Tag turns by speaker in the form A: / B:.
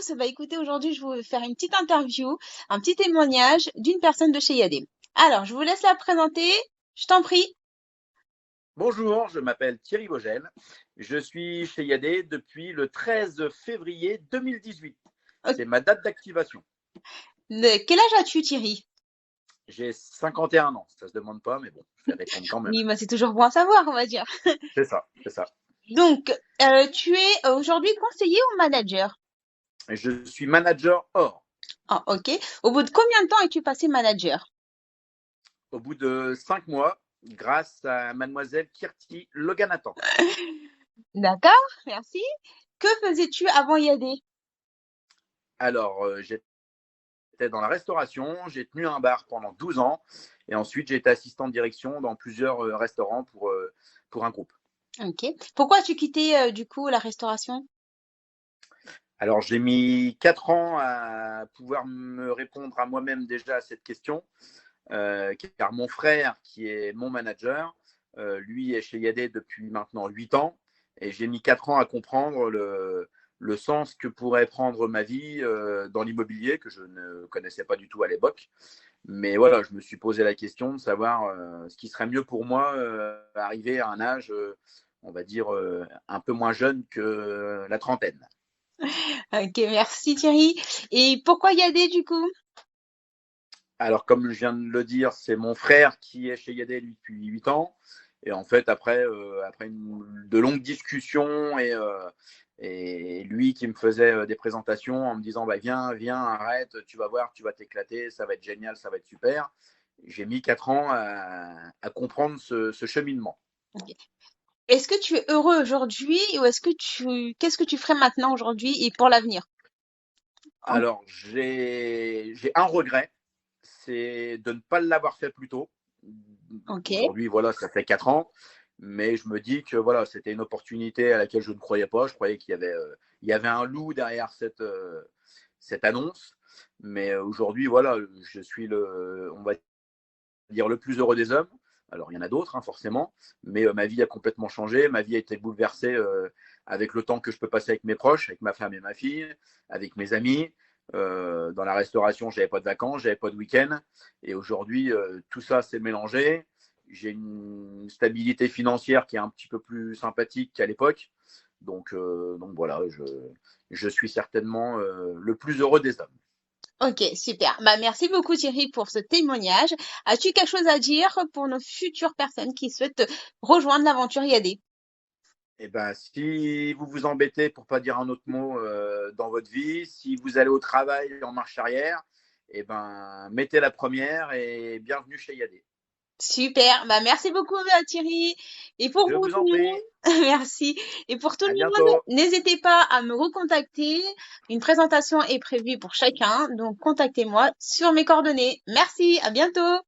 A: tous. Bah écoutez, aujourd'hui, je vais vous faire une petite interview, un petit témoignage d'une personne de chez Yadé. Alors, je vous laisse la présenter. Je t'en prie.
B: Bonjour, je m'appelle Thierry Vogel. Je suis chez Yadé depuis le 13 février 2018.
A: Ok.
B: C'est ma date d'activation.
A: Quel âge as-tu, Thierry?
B: J'ai 51 ans. Ça se demande pas, mais bon, je vais répondre quand même.
A: Oui, bah, c'est toujours bon à savoir, on va dire.
B: C'est ça, c'est ça.
A: Donc, tu es aujourd'hui conseiller ou manager?
B: Je suis manager or.
A: Ah, ok. Au bout de combien de temps es-tu passé manager?
B: Au bout de 5 mois, grâce à mademoiselle Kirti Loganathan.
A: D'accord, merci. Que faisais-tu avant Yadé?
B: Alors, j'étais dans la restauration, j'ai tenu un bar pendant 12 ans et ensuite j'ai été assistant de direction dans plusieurs restaurants pour un groupe.
A: Ok. Pourquoi as-tu quitté du coup la restauration?
B: Alors, j'ai mis 4 ans à pouvoir me répondre à moi-même déjà à cette question, car mon frère, qui est mon manager, lui est chez Yadé depuis maintenant 8 ans, et j'ai mis 4 ans à comprendre le sens que pourrait prendre ma vie dans l'immobilier, que je ne connaissais pas du tout à l'époque. Mais voilà, je me suis posé la question de savoir ce qui serait mieux pour moi, arriver à un âge, on va dire, un peu moins jeune que la trentaine.
A: Ok, merci Thierry. Et pourquoi Yadé du coup?
B: Alors, comme je viens de le dire, c'est mon frère qui est chez Yadé depuis 8 ans. Et en fait, après de longues discussions et lui qui me faisait des présentations en me disant bah, viens, viens, arrête, tu vas voir, tu vas t'éclater, ça va être génial, ça va être super. J'ai mis 4 ans à comprendre ce cheminement.
A: Ok. Est-ce que tu es heureux aujourd'hui ou qu'est-ce que tu ferais maintenant aujourd'hui et pour l'avenir? En-
B: Alors, j'ai un regret, c'est de ne pas l'avoir fait plus tôt.
A: Ok.
B: Aujourd'hui, voilà, ça fait 4 ans, mais je me dis que voilà, c'était une opportunité à laquelle je ne croyais pas. Je croyais il y avait un loup derrière cette annonce. Mais aujourd'hui, voilà, je suis on va dire, le plus heureux des hommes. Alors, il y en a d'autres, hein, forcément, mais ma vie a complètement changé. Ma vie a été bouleversée avec le temps que je peux passer avec mes proches, avec ma femme et ma fille, avec mes amis. Dans la restauration, j'avais pas de vacances, j'avais pas de week-end. Et aujourd'hui, tout ça s'est mélangé. J'ai une stabilité financière qui est un petit peu plus sympathique qu'à l'époque. Donc voilà, je suis certainement le plus heureux des hommes.
A: Ok, super. Bah, merci beaucoup Thierry pour ce témoignage. As-tu quelque chose à dire pour nos futures personnes qui souhaitent rejoindre l'aventure Yadé?
B: Eh ben, si vous vous embêtez, pour pas dire un autre mot, dans votre vie, si vous allez au travail en marche arrière, eh ben, mettez la première et bienvenue chez Yadé.
A: Super. Bah, merci beaucoup Thierry. Et pour
B: Je
A: vous
B: vous
A: tout
B: en
A: le
B: prie.
A: monde, merci. Et pour tout
B: À
A: le monde,
B: bientôt.
A: n'hésitez pas à me recontacter. Une présentation est prévue pour chacun, donc contactez-moi sur mes coordonnées. Merci, à bientôt.